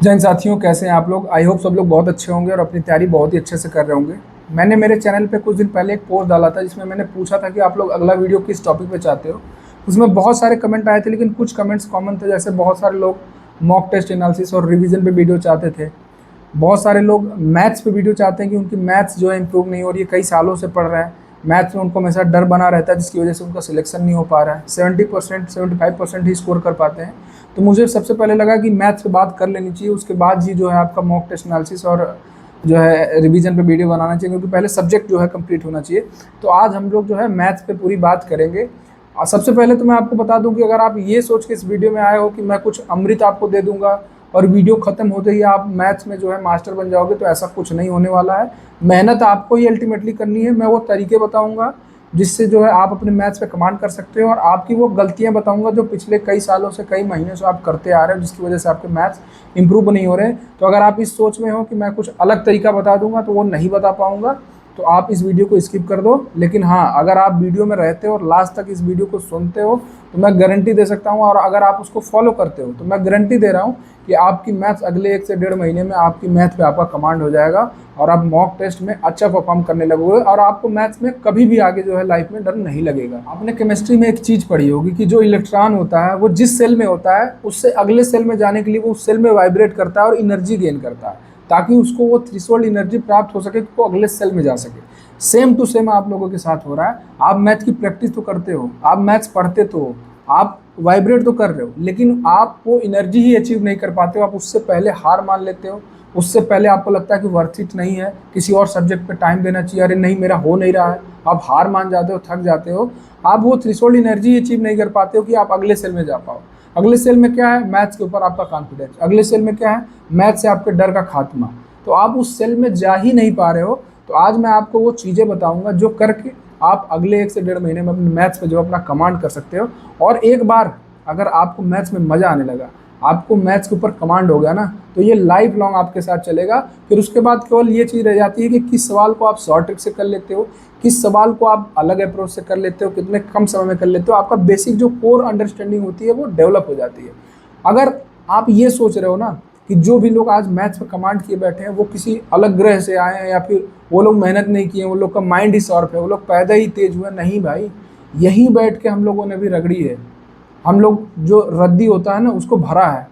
जय हिंद साथियों, कैसे हैं आप लोग। आई होप सब लोग बहुत अच्छे होंगे और अपनी तैयारी बहुत ही अच्छे से कर रहे होंगे। मैंने मेरे चैनल पे कुछ दिन पहले एक पोस्ट डाला था जिसमें मैंने पूछा था कि आप लोग अगला वीडियो किस टॉपिक पे चाहते हो। उसमें बहुत सारे कमेंट आए थे, लेकिन कुछ कमेंट्स कॉमन थे। जैसे बहुत सारे लोग मॉक टेस्ट एनालिसिस और रिवीजन पे वीडियो चाहते थे। बहुत सारे लोग मैथ्स पे वीडियो चाहते हैं कि उनकी मैथ्स जो है इंप्रूव नहीं हो रही है, कई सालों से पढ़ रहे हैं। मैथ्स में उनको हमेशा डर बना रहता है, जिसकी वजह से उनका सिलेक्शन नहीं हो पा रहा है। 70% 75% ही स्कोर कर पाते हैं। तो मुझे सबसे पहले लगा कि मैथ्स पे बात कर लेनी चाहिए, उसके बाद ही जो है आपका मॉक टेस्ट एनालिसिस और जो है रिवीजन पे वीडियो बनाना चाहिए, क्योंकि पहले सब्जेक्ट जो है कंप्लीट होना चाहिए। तो आज हम लोग जो है मैथ्स पे पूरी बात करेंगे। और सबसे पहले तो मैं आपको बता दूं कि अगर आप ये सोच के इस वीडियो में आए हो कि मैं कुछ अमृत आपको दे दूंगा और वीडियो खत्म होते ही आप मैथ्स में जो है मास्टर बन जाओगे, तो ऐसा कुछ नहीं होने वाला है। मेहनत आपको ही अल्टीमेटली करनी है। मैं वो तरीके बताऊंगा जिससे जो है आप अपने मैथ्स पे कमांड कर सकते हो, और आपकी वो गलतियां बताऊंगा जो पिछले कई सालों से कई महीनों से आप करते आ रहे हो, जिसकी वजह से आपके मैथ्स इंप्रूव नहीं हो रहे। तो अगर आप इस सोच में हो कि मैं कुछ अलग तरीका बता दूंगा तो वो नहीं बता पाऊंगा, तो आप इस वीडियो को स्किप कर दो। लेकिन हाँ, अगर आप वीडियो में रहते हो और लास्ट तक इस वीडियो को सुनते हो तो मैं गारंटी दे सकता हूँ, और अगर आप उसको फॉलो करते हो तो मैं गारंटी दे रहा हूँ कि आपकी मैथ्स अगले 1 से 1.5 महीने में आपकी मैथ पे आपका कमांड हो जाएगा और आप मॉक टेस्ट में अच्छा परफॉर्म करने लगोगे, और आपको मैथ्स में कभी भी आगे जो है लाइफ में डर नहीं लगेगा। आपने केमिस्ट्री में एक चीज पढ़ी होगी कि जो इलेक्ट्रॉन होता है वो जिस सेल में होता है उससे अगले सेल में जाने के लिए वो उस सेल में वाइब्रेट करता है और एनर्जी गेन करता है, ताकि उसको वो थ्रेशोल्ड एनर्जी प्राप्त हो सके कि वो अगले सेल में जा सके। सेम टू सेम आप लोगों के साथ हो रहा है। आप मैथ की प्रैक्टिस तो करते हो, आप मैथ्स पढ़ते तो हो, आप वाइब्रेट तो कर रहे हो, लेकिन आप वो एनर्जी ही अचीव नहीं कर पाते हो। आप उससे पहले हार मान लेते हो, उससे पहले आपको लगता है कि वर्थ इट नहीं है, किसी और सब्जेक्ट पे टाइम देना चाहिए, अरे नहीं मेरा हो नहीं रहा है। आप हार मान जाते हो, थक जाते हो। आप वो थ्रेशोल्ड एनर्जी अचीव नहीं कर पाते हो कि आप अगले सेल में जा पाओ। अगले सेल में क्या है? मैथ्स के ऊपर आपका कॉन्फिडेंस। अगले सेल में क्या है? मैथ से आपके डर का खात्मा। तो आप उस सेल में जा ही नहीं पा रहे हो। तो आज मैं आपको वो चीज़ें बताऊंगा जो करके आप अगले 1 से 1.5 महीने में अपने मैथ्स पे जो अपना कमांड कर सकते हो। और एक बार अगर आपको मैथ्स में मज़ा आने लगा, आपको मैथ्स के ऊपर कमांड हो गया ना, तो ये लाइफ लॉन्ग आपके साथ चलेगा। फिर उसके बाद केवल ये चीज़ रह जाती है कि किस सवाल को आप शॉर्ट ट्रिक से कर लेते हो, किस सवाल को आप अलग अप्रोच से कर लेते हो, कितने कम समय में कर लेते हो। आपका बेसिक जो कोर अंडरस्टैंडिंग होती है वो डेवलप हो जाती है। अगर आप ये सोच रहे हो ना कि जो भी लोग आज मैथ्स में कमांड किए बैठे हैं वो किसी अलग ग्रह से आए हैं, या फिर वो लोग मेहनत नहीं किए, वो लोग का माइंड ही शार्प है, वो लोग पैदा ही तेज हुए, नहीं भाई। यहीं बैठ के हम लोगों ने भी रगड़ी है। हम लोग जो रद्दी होता है ना उसको भरा है,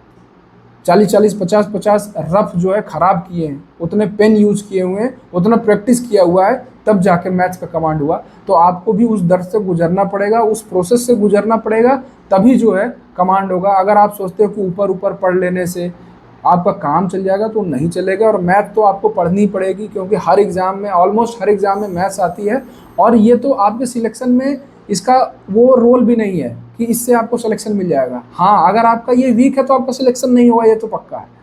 40-40 50-50 रफ जो है खराब किए हैं, उतने पेन यूज किए हुए हैं, उतना प्रैक्टिस किया हुआ है, तब जाके मैथ्स का कमांड हुआ। तो आपको भी उस दर से गुजरना पड़ेगा, उस प्रोसेस से गुजरना पड़ेगा, तभी जो है कमांड होगा। अगर आप सोचते हो कि ऊपर ऊपर पढ़ लेने से आपका काम चल जाएगा, तो नहीं चलेगा। और मैथ तो आपको पढ़नी ही पड़ेगी, क्योंकि हर एग्जाम में, ऑलमोस्ट हर एग्जाम में मैथ्स आती है। और ये तो आपके सिलेक्शन में इसका वो रोल भी नहीं है कि इससे आपको सिलेक्शन मिल जाएगा। हाँ, अगर आपका ये वीक है तो आपका सिलेक्शन नहीं होगा, ये तो पक्का है।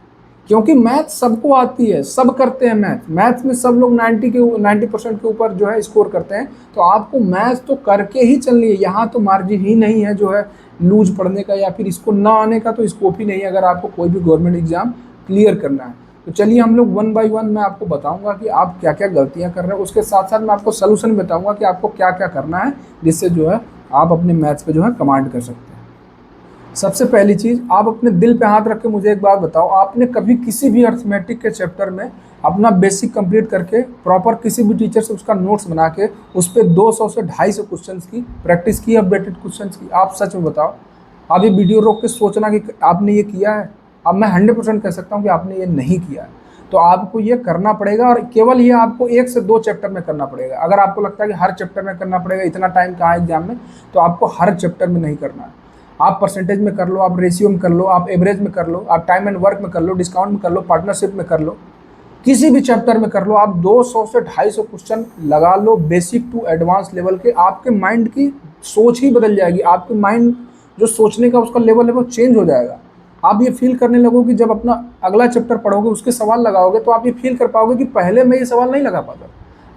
क्योंकि मैथ सबको आती है, सब करते हैं मैथ। मैथ में सब लोग 90% के ऊपर जो है स्कोर करते हैं। तो आपको मैथ तो करके ही चलनी है। यहाँ तो मार्जिन ही नहीं है जो है लूज पढ़ने का, या फिर इसको ना आने का तो स्कोप ही नहीं है, अगर आपको कोई भी गवर्नमेंट एग्जाम क्लियर करना है। तो चलिए हम लोग 1 बाय 1 मैं आपको बताऊंगा कि आप क्या क्या गलतियां कर रहे हो। उसके साथ साथ मैं आपको सोल्यूशन बताऊंगा कि आपको क्या क्या करना है, जिससे जो है आप अपने मैथ्स पे जो है कमांड कर सकते हैं। सबसे पहली चीज, आप अपने दिल पे हाथ रख के मुझे एक बात बताओ, आपने कभी किसी भी अर्थमेटिक के चैप्टर में अपना बेसिक कंप्लीट करके प्रॉपर किसी भी टीचर से उसका नोट्स बना के उस पर 200 से 250 क्वेश्चन की प्रैक्टिस की, अपडेटेड क्वेश्चन की? आप सच में बताओ। आप ये वीडियो रोक के सोचना कि आपने ये किया है। अब मैं 100% कह सकता हूँ कि आपने ये नहीं किया है। तो आपको ये करना पड़ेगा, और केवल ये आपको 1 से 2 चैप्टर में करना पड़ेगा। अगर आपको लगता है कि हर चैप्टर में करना पड़ेगा, इतना टाइम कहाँ है एग्जाम में, तो आपको हर चैप्टर में नहीं करना है। आप परसेंटेज में कर लो, आप रेशियो में कर लो, आप एवरेज में कर लो, आप टाइम एंड वर्क में कर लो, डिस्काउंट में कर लो, पार्टनरशिप में कर लो, किसी भी चैप्टर में कर लो। आप 200 से 250 क्वेश्चन लगा लो, बेसिक टू एडवांस लेवल के। आपके माइंड की सोच ही बदल जाएगी। आपके माइंड जो सोचने का उसका लेवल है वो चेंज हो जाएगा। आप ये फील करने लगोगे कि जब अपना अगला चैप्टर पढ़ोगे, उसके सवाल लगाओगे, तो आप ये फील कर पाओगे कि पहले मैं ये सवाल नहीं लगा पाता,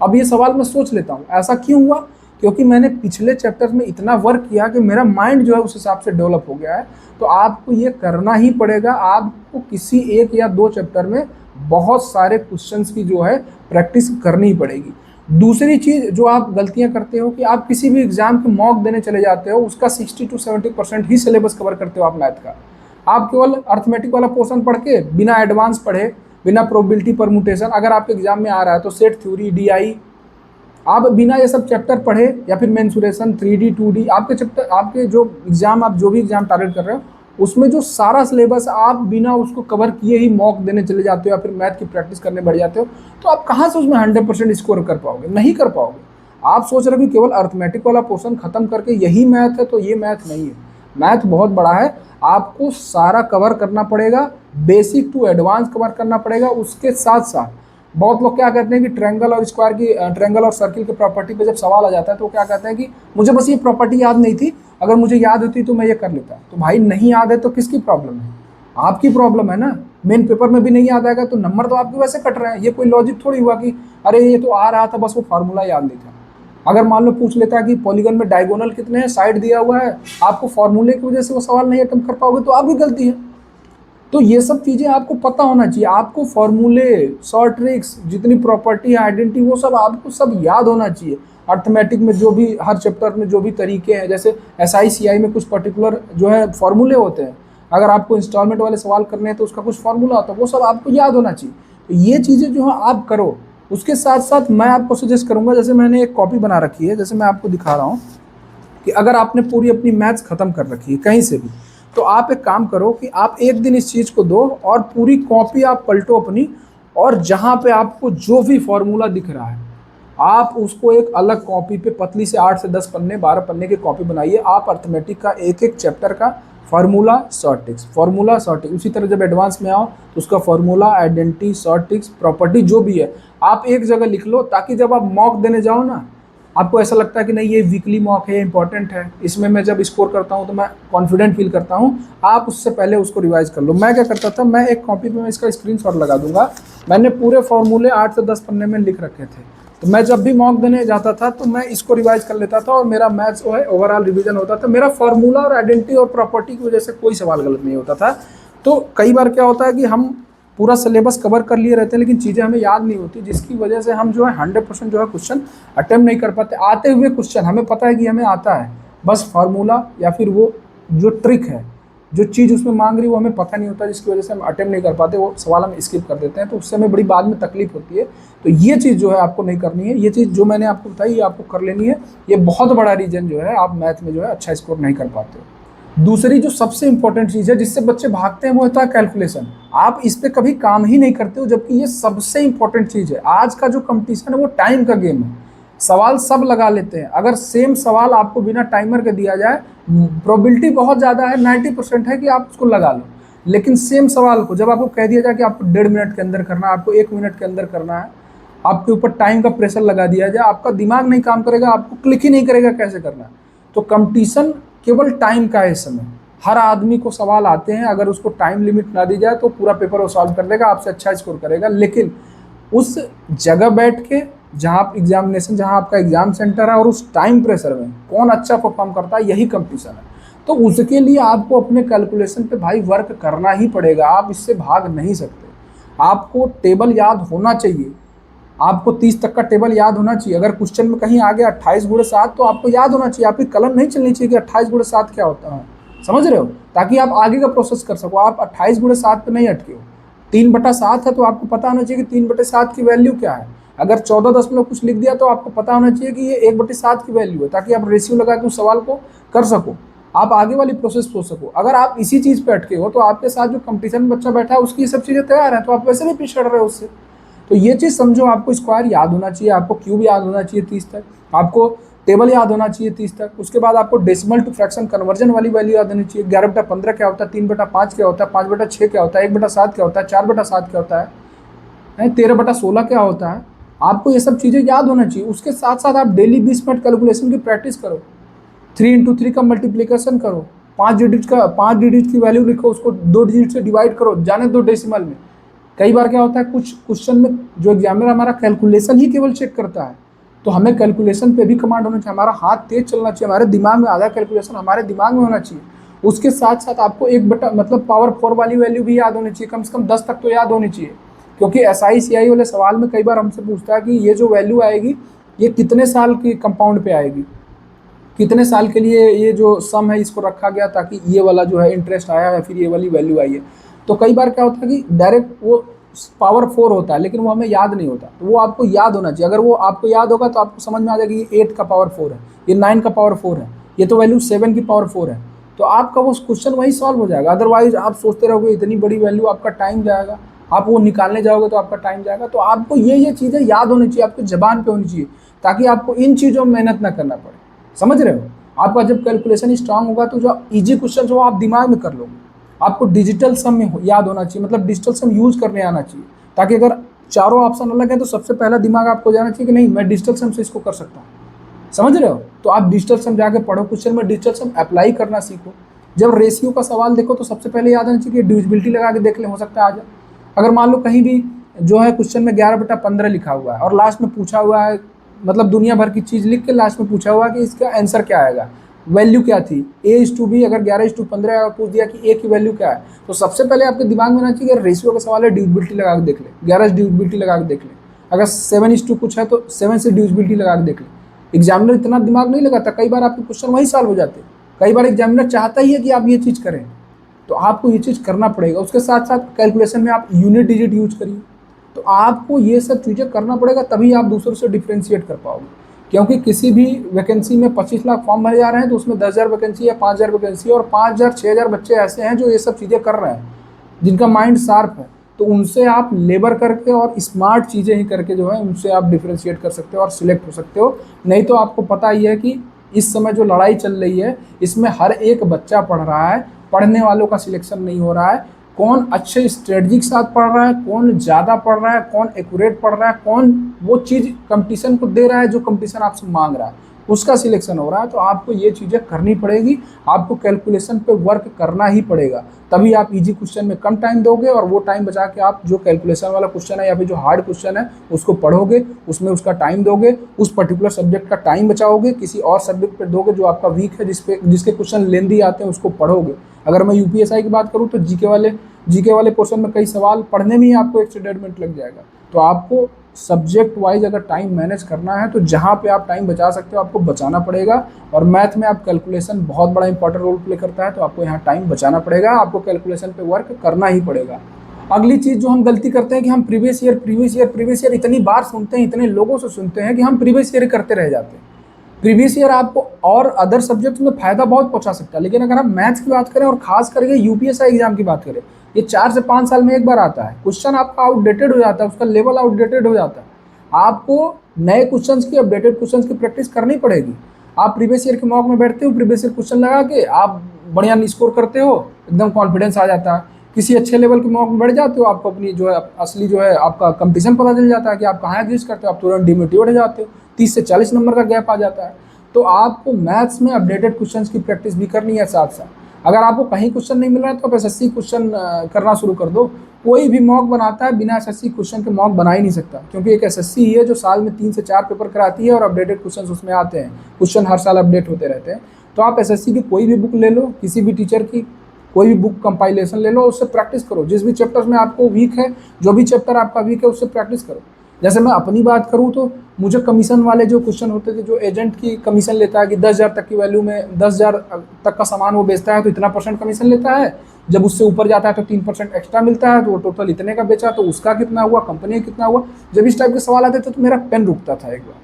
अब ये सवाल मैं सोच लेता हूँ। ऐसा क्यों हुआ? क्योंकि मैंने पिछले चैप्टर्स में इतना वर्क किया कि मेरा माइंड जो है उस हिसाब से डेवलप हो गया है। तो आपको ये करना ही पड़ेगा। आपको किसी 1 या 2 चैप्टर में बहुत सारे क्वेश्चंस की जो है प्रैक्टिस करनी ही पड़ेगी। दूसरी चीज़ जो आप गलतियां करते हो कि आप किसी भी एग्जाम के मॉक देने चले जाते हो, उसका 60 to 70% ही सिलेबस कवर करते हो आप मैथ का। आप केवल अर्थमेटिक वाला पोर्शन पढ़ के बिना एडवांस पढ़े, बिना प्रोबेबिलिटी परमुटेशन, अगर आपके एग्जाम में आ रहा है तो सेट थ्योरी, डीआई, आप बिना ये सब चैप्टर पढ़े, या फिर मेंसुरेशन, 3D 2D, आपके चैप्टर, आपके जो एग्जाम, आप जो भी एग्जाम टारगेट कर रहे हो उसमें जो सारा सिलेबस आप बिना उसको कवर किए ही मॉक देने चले जाते हो या फिर मैथ की प्रैक्टिस करने बढ़ जाते हो, तो आप कहाँ से उसमें 100% स्कोर कर पाओगे? नहीं कर पाओगे। आप सोच रहे हो कि केवल अर्थमेटिक वाला पोर्शन खत्म करके यही मैथ है, तो ये मैथ नहीं है। मैथ बहुत बड़ा है, आपको सारा कवर करना पड़ेगा, बेसिक टू एडवांस कवर करना पड़ेगा। उसके साथ साथ बहुत लोग क्या कहते हैं कि ट्रायंगल और स्क्वायर की, ट्रायंगल और सर्किल की प्रॉपर्टी पे जब सवाल आ जाता है तो क्या कहते हैं कि मुझे बस ये प्रॉपर्टी याद नहीं थी, अगर मुझे याद होती तो मैं ये कर लेता। तो भाई नहीं याद है तो किसकी प्रॉब्लम है? आपकी प्रॉब्लम है ना। मेन पेपर में भी नहीं याद आएगा तो नंबर तो आपके वैसे कट रहे हैं। ये कोई लॉजिक थोड़ी हुआ कि अरे ये तो आ रहा था, बस वो फार्मूला याद नहीं था। अगर मान लो पूछ लेता है कि पॉलीगन में डायगोनल कितने हैं, साइड दिया हुआ है, आपको फार्मूले की वजह से वो सवाल नहीं अटेम्प्ट कर पाओगे, तो आपकी गलती है। तो ये सब चीज़ें आपको पता होना चाहिए। आपको फॉर्मूले, शॉर्ट ट्रिक्स, जितनी प्रॉपर्टी है, आइडेंटिटी, वो सब आपको सब याद होना चाहिए। अर्थमेटिक में जो भी, हर चैप्टर में जो भी तरीके हैं, जैसे SI CI में कुछ पर्टिकुलर जो है फॉर्मूले होते हैं, अगर आपको इंस्टॉलमेंट वाले सवाल करने हैं तो उसका कुछ फॉर्मूला होता है, वो सब आपको याद होना चाहिए। तो ये चीज़ें जो है आप करो। उसके साथ साथ मैं आपको सजेस्ट करूँगा, जैसे मैंने एक कॉपी बना रखी है, जैसे मैं आपको दिखा रहा हूँ कि अगर आपने पूरी अपनी मैथ्स खत्म कर रखी है कहीं से भी, तो आप एक काम करो कि आप एक दिन इस चीज़ को दो और पूरी कॉपी आप पलटो अपनी, और जहाँ पे आपको जो भी फॉर्मूला दिख रहा है आप उसको एक अलग कॉपी पे, पतली से 8 से 10 पन्ने, 12 पन्ने की कॉपी बनाइए। आप अर्थमेटिक का एक एक चैप्टर का formula, short tricks, formula, short tricks, उसी तरह जब एडवांस में आओ तो उसका formula, identity, short tricks, property जो भी है आप एक जगह लिख लो, ताकि जब आप मॉक देने जाओ ना, आपको ऐसा लगता है कि नहीं ये वीकली मॉक है, इंपॉर्टेंट है, इसमें मैं जब स्कोर करता हूँ तो मैं कॉन्फिडेंट फील करता हूँ। आप उससे पहले उसको रिवाइज कर लो। मैं क्या करता था, मैं एक कॉपी पे मैं इसका स्क्रीनशॉट लगा दूंगा, मैंने पूरे फॉर्मूले 8 से 10 पन्ने में लिख रखे थे, तो मैं जब भी मॉक देने जाता था तो मैं इसको रिवाइज कर लेता था और मेरा मैथ्स जो है ओवरऑल रिवीजन होता था। मेरा फॉर्मूला और आइडेंटिटी और प्रॉपर्टी की वजह से कोई सवाल गलत नहीं होता था। तो कई बार क्या होता है कि हम पूरा सिलेबस कवर कर लिए रहते हैं लेकिन चीज़ें हमें याद नहीं होती, जिसकी वजह से हम जो है 100% जो है क्वेश्चन अटेम्प्ट नहीं कर पाते। आते हुए क्वेश्चन हमें पता है कि हमें आता है, बस फार्मूला या फिर वो जो ट्रिक है, जो चीज़ उसमें मांग रही वो हमें पता नहीं होता, जिसकी वजह से हम अटेम्प्ट नहीं कर पाते, वो सवाल हम स्किप कर देते हैं, तो उससे हमें बड़ी बाद में तकलीफ होती है। तो ये चीज़ जो है आपको नहीं करनी है। ये चीज़ जो मैंने आपको बताई ये आपको कर लेनी है। ये बहुत बड़ा रीजन जो है आप मैथ में जो है अच्छा स्कोर नहीं कर पाते हो। दूसरी जो सबसे इंपॉर्टेंट चीज़ है जिससे बच्चे भागते हैं वो होता है कैलकुलेशन। आप इस पे कभी काम ही नहीं करते हो, जबकि ये सबसे इंपॉर्टेंट चीज़ है। आज का जो कंपटीशन है वो टाइम का गेम है। सवाल सब लगा लेते हैं, अगर सेम सवाल आपको बिना टाइमर के दिया जाए, प्रोबेबिलिटी बहुत ज़्यादा है, 90% है कि आप उसको लगा लो। लेकिन सेम सवाल को जब आपको कह दिया जाए कि आपको 1.5 मिनट के अंदर करना है, आपको 1 मिनट के अंदर करना है, आपके ऊपर टाइम का प्रेशर लगा दिया जाए, आपका दिमाग नहीं काम करेगा, आपको क्लिक ही नहीं करेगा कैसे करना है। तो कंपटीशन केवल टाइम का है इस समय। हर आदमी को सवाल आते हैं, अगर उसको टाइम लिमिट ना दी जाए तो पूरा पेपर वो सॉल्व कर देगा, आपसे अच्छा स्कोर करेगा। लेकिन उस जगह बैठ के जहाँ आप एग्जामिनेशन, जहाँ आपका एग्जाम सेंटर है और उस टाइम प्रेशर में कौन अच्छा परफॉर्म करता है, यही कंपटीशन है। तो उसके लिए आपको अपने कैलकुलेशन पे भाई वर्क करना ही पड़ेगा, आप इससे भाग नहीं सकते। आपको टेबल याद होना चाहिए, आपको 30 तक का टेबल याद होना चाहिए। अगर क्वेश्चन में कहीं आ गया 28 गुणे 7 तो आपको याद होना चाहिए, आपकी कलम नहीं चलनी चाहिए कि 28 गुणे 7 क्या होता है, समझ रहे हो, ताकि आप आगे का प्रोसेस कर सको। आप 28 गुणे 7 पे नहीं अटके हो। 3/7 है तो आपको पता होना चाहिए कि 3/7 की वैल्यू क्या है। अगर 14 दशमलव कुछ लिख दिया तो आपको पता होना चाहिए कि ये 1/7 की वैल्यू है, ताकि आप रेशियो लगा के उस सवाल को कर सको, आप आगे वाली प्रोसेस सोच सको। अगर आप इसी चीज़ पे अटके हो तो आपके साथ जो कंपटीशन में बच्चा बैठा है उसकी ये सब चीज़ें तैयार है, तो आप वैसे भी पीछे हट रहे हो उससे। तो ये चीज़ समझो, आपको स्क्वायर याद होना चाहिए, आपको क्यूब याद होना चाहिए 30 तक, आपको टेबल याद होना चाहिए 30 तक। उसके बाद आपको डेसिमल टू फ्रैक्शन कन्वर्जन वाली वैल्यू याद होनी चाहिए। 11/15 क्या होता है, 3/5 क्या होता है, 5/6 क्या होता है, 1/7 क्या होता है, 4/7 क्या होता है, 13/16 क्या होता है। आपको ये सब चीज़ें याद होना चाहिए। उसके साथ साथ आप डेली 20 मिनट कैलकुलेशन की प्रैक्टिस करो। 3 × 3 का मल्टीप्लीकेशन करो, 5 डिजिट की वैल्यू लिखो, उसको 2 डिजिट से डिवाइड करो, जाने दो डेसिमल में। कई बार क्या होता है, कुछ क्वेश्चन में जो एग्जामिनर हमारा कैलकुलेशन ही केवल चेक करता है, तो हमें कैलकुलेशन पे भी कमांड होना चाहिए, हमारा हाथ तेज चलना चाहिए, हमारे दिमाग में आधा कैलकुलेशन हमारे दिमाग में होना चाहिए। उसके साथ साथ आपको मतलब पावर 4 वाली वैल्यू भी याद होनी चाहिए, कम से कम 10 तक तो याद होनी चाहिए। क्योंकि SI CI वाले सवाल में कई बार हमसे पूछता है कि ये जो वैल्यू आएगी ये कितने साल की कंपाउंड पे आएगी। कितने साल के लिए ये जो सम है इसको रखा गया ताकि ये वाला जो है इंटरेस्ट आया या फिर ये वाली वैल्यू आई है। तो कई बार क्या होता है कि डायरेक्ट वो पावर 4 होता है लेकिन वो हमें याद नहीं होता, तो वो आपको याद होना चाहिए। अगर वो आपको याद होगा तो आपको समझ में आ जाएगा ये 8 का पावर 4 है, ये 9 का पावर 4 है, ये तो वैल्यू 7 की पावर 4 है, तो आपका वो क्वेश्चन वही सॉल्व हो जाएगा। अदरवाइज आप सोचते रहोगे इतनी बड़ी वैल्यू, आपका टाइम जाएगा, आप वो निकालने जाओगे तो आपका टाइम जाएगा। तो आपको ये चीज़ें याद होनी चाहिए, आपको जबान पे होनी चाहिए, ताकि आपको इन चीज़ों में मेहनत ना करना पड़े। समझ रहे हो? आपका जब कैलकुलेशन स्ट्रांग होगा तो जो इजी क्वेश्चन हो आप दिमाग में कर लोगे। आपको डिजिटल सम में याद होना चाहिए, मतलब डिजिटल सम यूज करने आना चाहिए, ताकि अगर चारों ऑप्शन अलग है तो सबसे पहला दिमाग आपको जाना चाहिए कि नहीं मैं डिजिटल सम से इसको कर सकता हूँ। समझ रहे हो? तो आप डिजिटल सम जाके पढ़ो, क्वेश्चन में डिजिटल सम अप्लाई करना सीखो। जब रेशियो का सवाल देखो तो सबसे पहले याद आना चाहिए कि डिविजिबिलिटी लगा के देख ले, हो सकता है आ जाए। अगर मान लो कहीं भी जो है क्वेश्चन में 11/15 लिखा हुआ है और लास्ट में पूछा हुआ है, मतलब दुनिया भर की चीज़ लिख के लास्ट में पूछा हुआ है कि इसका आंसर क्या आएगा, वैल्यू क्या थी, A/B, अगर 11/15 और पूछ दिया कि A की वैल्यू क्या है, तो सबसे पहले आपके दिमाग में आना चाहिए कि रेशियो का सवाल है, डिविजिबिलिटी लगा के देख ले, 11 से डिविजिबिलिटी लगा के देख ले। अगर 7:2 कुछ है तो 7 से डिविजिबिलिटी लगा के देख ले। एग्जामिनर इतना दिमाग नहीं लगाता, कई बार आपके क्वेश्चन वही सॉल्व हो जाते हैं। कई बार एग्जामिनर चाहता ही है कि आप ये चीज़ करें, तो आपको ये चीज़ करना पड़ेगा। उसके साथ साथ कैलकुलेशन में आप यूनिट डिजिट यूज करिए, तो आपको ये सब चीज़ें करना पड़ेगा, तभी आप दूसरों से डिफ्रेंशिएट कर पाओगे। क्योंकि किसी भी वैकेंसी में 25 लाख फॉर्म भरे जा रहे हैं तो उसमें 10,000 वैकेंसी है, 5,000 वैकेंसी है, और 5,000 6,000 बच्चे ऐसे हैं जो ये सब चीज़ें कर रहे हैं, जिनका माइंड शार्प है। तो उनसे आप लेबर करके और स्मार्ट चीज़ें ही करके जो है उनसे आप डिफ्रेंशिएट कर सकते हो और सिलेक्ट हो सकते हो। नहीं तो आपको पता ही है कि इस समय जो लड़ाई चल रही है इसमें हर एक बच्चा पढ़ रहा है, पढ़ने वालों का सिलेक्शन नहीं हो रहा है। कौन अच्छे स्ट्रेटजी के साथ पढ़ रहा है, कौन ज़्यादा पढ़ रहा है, कौन एक्यूरेट पढ़ रहा है, कौन वो चीज़ कंपटीशन को दे रहा है जो कंपटीशन आपसे मांग रहा है, उसका सिलेक्शन हो रहा है। तो आपको ये चीज़ें करनी पड़ेगी, आपको कैलकुलेशन पे वर्क करना ही पड़ेगा, तभी आप इजी क्वेश्चन में कम टाइम दोगे और वो टाइम बचा के आप जो कैलकुलेशन वाला क्वेश्चन है या फिर जो हार्ड क्वेश्चन है उसको पढ़ोगे, उसमें उसका टाइम दोगे, उस पर्टिकुलर सब्जेक्ट का टाइम बचाओगे, किसी और सब्जेक्ट पे दोगे जो आपका वीक है, जिसके क्वेश्चन लेंदी आते हैं उसको पढ़ोगे। अगर मैं यूपीएसआई की बात करूँ तो जीके वाले क्वेश्चन में कई सवाल पढ़ने में ही आपको 1 से 1.5 मिनट लग जाएगा। तो आपको सब्जेक्ट वाइज अगर टाइम मैनेज करना है तो जहाँ पे आप टाइम बचा सकते हो आपको बचाना पड़ेगा। और मैथ में आप कैलकुलेशन बहुत बड़ा इंपॉर्टेंट रोल प्ले करता है, तो आपको यहाँ टाइम बचाना पड़ेगा, आपको कैलकुलेशन पे वर्क करना ही पड़ेगा। अगली चीज़ जो हम गलती करते हैं कि हम प्रीवियस ईयर इतनी बार सुनते हैं, इतने लोगों से सुनते हैं कि हम प्रीवियस ईयर करते रह जाते हैं। प्रीवियस ईयर आपको और अदर सब्जेक्ट में फायदा बहुत पहुंचा सकता है, लेकिन अगर आप मैथ्स की बात करें और खास करके यूपीएसआई एग्जाम की बात करें, ये 4 से 5 साल में एक बार आता है। क्वेश्चन आपका आउटडेटेड हो जाता है, उसका लेवल आउटडेटेड हो जाता है। आपको नए क्वेश्चंस की, अपडेटेड क्वेश्चंस की प्रैक्टिस करनी पड़ेगी। आप प्रीवियस ईयर के मॉक में बैठते हो, प्रीवियस ईयर क्वेश्चन लगा के आप बढ़िया स्कोर करते हो, एकदम कॉन्फिडेंस आ जाता है। किसी अच्छे लेवल के मॉक में बैठ जाते हो, आपको अपनी जो है असली जो है आपका कंपटीशन पता चल जाता है कि आप कहाँ एग्जिस्ट करते हो, आप तुरंत डिमोटिवेट हो जाते हो, 30 से 40 नंबर का गैप आ जाता है। तो आपको मैथ्स में अपडेटेड क्वेश्चंस की प्रैक्टिस भी करनी है साथ साथ। अगर आपको कहीं क्वेश्चन नहीं मिल रहा है तो आप एसएससी क्वेश्चन करना शुरू कर दो। कोई भी मॉक बनाता है बिना एसएससी क्वेश्चन के मॉक बना ही नहीं सकता, क्योंकि एक एसएससी ही है जो साल में 3 से 4 पेपर कराती है और अपडेटेड क्वेश्चन उसमें आते हैं। क्वेश्चन हर साल अपडेट होते रहते हैं। तो आप एसएससी की कोई भी बुक ले लो, किसी भी टीचर की कोई भी बुक कंपाइलेशन ले लो, उससे प्रैक्टिस करो। जिस भी चैप्टर्स में आपको वीक है, जो भी चैप्टर आपका वीक है उससे प्रैक्टिस करो। जैसे मैं अपनी बात करूँ तो मुझे कमीशन वाले जो क्वेश्चन होते थे, जो एजेंट की कमीशन लेता है कि 10,000 तक की वैल्यू में 10,000 तक का सामान वो बेचता है तो इतना % कमीशन लेता है, जब उससे ऊपर जाता है तो 3% एक्स्ट्रा मिलता है, तो वो टोटल इतने का बेचा तो उसका कितना हुआ, कंपनी का कितना हुआ। जब इस टाइप के सवाल आते थे तो मेरा पेन रुकता था एक बार,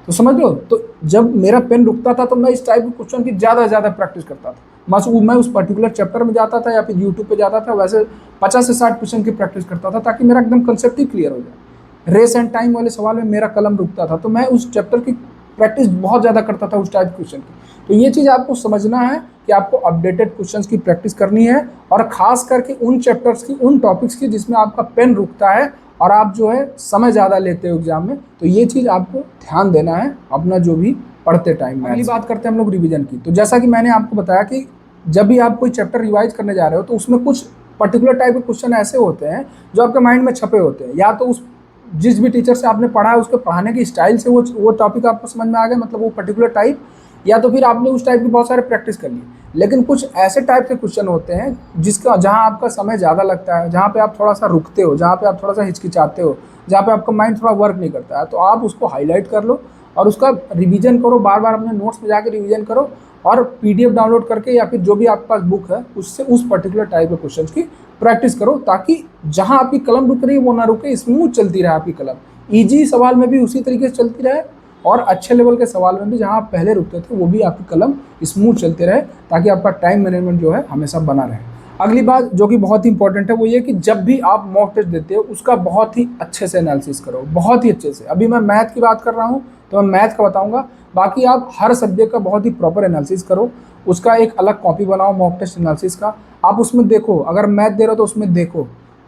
तो समझ लो। तो जब मेरा पेन रुकता था तो मैं इस टाइप के क्वेश्चन की ज़्यादा से ज़्यादा प्रैक्टिस करता था। मैं उस पर्टिकुलर चैप्टर में जाता था या फिर यूट्यूब पे जाता था, वैसे 50 से 60% की प्रैक्टिस करता था ताकि मेरा एकदम कंसेप्ट ही क्लियर हो जाए। रेस एंड टाइम वाले सवाल में मेरा कलम रुकता था, तो मैं उस चैप्टर की प्रैक्टिस बहुत ज़्यादा करता था उस टाइप क्वेश्चन की। तो ये चीज़ आपको समझना है कि आपको अपडेटेड क्वेश्चंस की प्रैक्टिस करनी है, और ख़ास करके उन चैप्टर्स की, उन टॉपिक्स की जिसमें आपका पेन रुकता है और आप जो है समय ज़्यादा लेते हो एग्जाम में। तो ये चीज़ आपको ध्यान देना है अपना जो भी पढ़ते टाइम में। अगली बात करते हैं हम लोग रिवीजन की। तो जैसा कि मैंने आपको बताया कि जब भी आप कोई चैप्टर रिवाइज करने जा रहे हो तो उसमें कुछ पर्टिकुलर टाइप के क्वेश्चन ऐसे होते हैं जो आपके माइंड में छपे होते हैं। या तो उस जिस भी टीचर से आपने पढ़ा है उसके पढ़ाने की स्टाइल से वो टॉपिक आपको समझ में आ गया, मतलब वो पर्टिकुलर टाइप, या तो फिर आपने उस टाइप की बहुत सारे प्रैक्टिस कर ली। लेकिन कुछ ऐसे टाइप के क्वेश्चन होते हैं जहाँ आपका समय ज़्यादा लगता है, जहाँ पे आप थोड़ा सा रुकते हो, जहाँ पे आप थोड़ा सा हिचकिचाते हो, जहाँ पे आपका माइंड थोड़ा वर्क नहीं करता है, तो आप उसको हाईलाइट कर लो और उसका रिवीजन करो, बार बार अपने नोट्स में जाकर रिवीजन करो और पीडीएफ डाउनलोड करके या फिर जो भी आपके पास बुक है उससे उस पर्टिकुलर टाइप के क्वेश्चंस की प्रैक्टिस करो, ताकि जहां आपकी कलम रुक रही है वो ना रुके, स्मूथ चलती रहे आपकी कलम। इजी सवाल में भी उसी तरीके से चलती रहे और अच्छे लेवल के सवाल में भी जहां आप पहले रुकते थे वो भी आपकी कलम स्मूथ चलते रहे, ताकि आपका टाइम मैनेजमेंट जो है हमेशा बना रहे। अगली बात जो कि बहुत ही इंपॉर्टेंट है वो ये कि जब भी आप मॉक टेस्ट देते हो उसका बहुत ही अच्छे से एनालिसिस करो, बहुत ही अच्छे से। अभी मैं मैथ की बात कर रहा हूँ तो मैं मैथ का बताऊंगा, बाकी आप हर सब्जेक्ट का बहुत ही प्रॉपर एनालिसिस करो, उसका एक अलग कॉपी बनाओ मॉक टेस्ट एनालिसिस का। आप उसमें देखो, अगर मैथ दे रहे हो तो उसमें देखो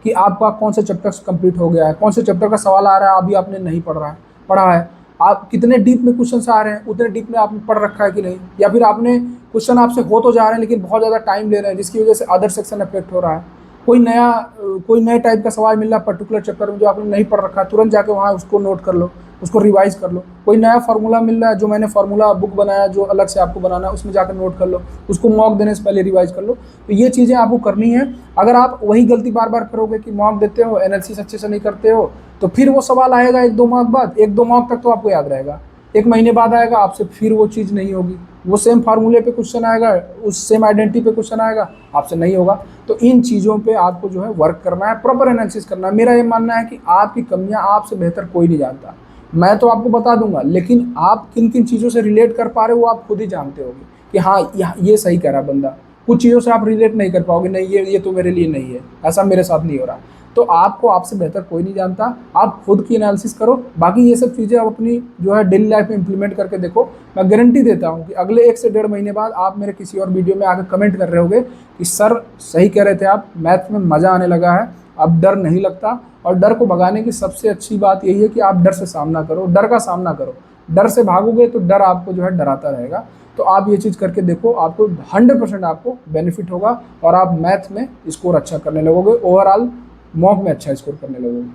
कि आपका कौन सा चैप्टर कंप्लीट हो गया है, कौन से चैप्टर का सवाल आ रहा है अभी आपने नहीं पढ़ा है, आप कितने डीप में क्वेश्चन आ रहे हैं, उतने डीप में आपने पढ़ रखा है कि नहीं, या फिर आपने क्वेश्चन आपसे हो तो जा रहे हैं लेकिन बहुत ज़्यादा टाइम ले रहे हैं जिसकी वजह से अदर सेक्शन अफेक्ट हो रहा है। कोई नए टाइप का सवाल मिल रहा है पर्टिकुलर चैप्टर में जो आपने नहीं पढ़ रखा है, तुरंत जाके वहाँ उसको नोट कर लो, उसको रिवाइज कर लो। कोई नया फार्मूला मिल रहा है, जो मैंने फार्मूला बुक बनाया जो अलग से आपको बनाना है उसमें जाकर नोट कर लो, उसको मॉक देने से पहले रिवाइज कर लो। तो ये चीज़ें आपको करनी है। अगर आप वही गलती बार बार करोगे कि मॉक देते हो एनालिसिस अच्छे से नहीं करते हो, तो फिर वो सवाल आएगा 1-2 मॉक बाद, 1-2 मॉक तक तो आपको याद रहेगा, 1 महीने बाद आएगा आपसे फिर वो चीज़ नहीं होगी, वो सेम फार्मूले पे क्वेश्चन आएगा, उस सेम आइडेंटिटी पे क्वेश्चन आएगा, आपसे नहीं होगा। तो इन चीज़ों पे आपको जो है वर्क करना है, प्रॉपर एनालिसिस करना है। मेरा ये मानना है कि आपकी कमियां आपसे बेहतर कोई नहीं जानता, मैं तो आपको बता दूंगा, लेकिन आप किन किन चीज़ों से रिलेट कर पा रहे हो वो आप खुद ही जानते होगे कि हाँ ये सही कह रहा बंदा। कुछ चीज़ों से आप रिलेट नहीं कर पाओगे, नहीं ये तो मेरे लिए नहीं है, ऐसा मेरे साथ नहीं हो रहा। तो आपको आपसे बेहतर कोई नहीं जानता, आप खुद की एनालिसिस करो। बाकी ये सब चीज़ें आप अपनी जो है डेली लाइफ में इंप्लीमेंट करके देखो। मैं गारंटी देता हूँ कि अगले 1 से 1.5 महीने बाद आप मेरे किसी और वीडियो में आकर कमेंट कर रहे होगे कि सर सही कह रहे थे आप, मैथ में मज़ा आने लगा है, अब डर नहीं लगता। और डर को भगाने की सबसे अच्छी बात यही है कि आप डर से सामना करो, डर का सामना करो। डर से भागोगे तो डर आपको जो है डराता रहेगा। तो आप ये चीज़ करके देखो, आपको 100% आपको बेनिफिट होगा और आप मैथ में स्कोर अच्छा करने लगोगे, ओवरऑल मॉक में अच्छा स्कोर करने लगोगे।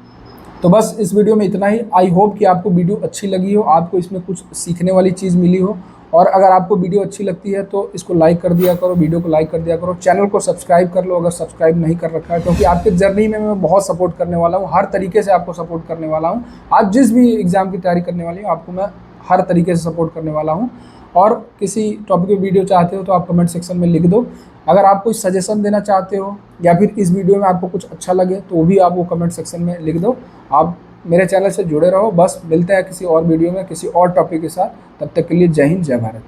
तो बस इस वीडियो में इतना ही। आई होप कि आपको वीडियो अच्छी लगी हो, आपको इसमें कुछ सीखने वाली चीज़ मिली हो। और अगर आपको वीडियो अच्छी लगती है तो इसको लाइक कर दिया करो, वीडियो को लाइक कर दिया करो, चैनल को सब्सक्राइब कर लो अगर सब्सक्राइब नहीं कर रखा है, क्योंकि आपके जर्नी में मैं बहुत सपोर्ट करने वाला हूँ, हर तरीके से आपको सपोर्ट करने वाला हूँ। आप जिस भी एग्ज़ाम की तैयारी करने वाली हूँ आपको मैं हर तरीके से सपोर्ट करने वाला हूँ। और किसी टॉपिक की वीडियो चाहते हो तो आप कमेंट सेक्शन में लिख दो। अगर आप कोई सजेशन देना चाहते हो या फिर इस वीडियो में आपको कुछ अच्छा लगे तो वो भी आप वो कमेंट सेक्शन में लिख दो। आप मेरे चैनल से जुड़े रहो। बस मिलते हैं किसी और वीडियो में किसी और टॉपिक के साथ, तब तक के लिए जय हिंद जय भारत।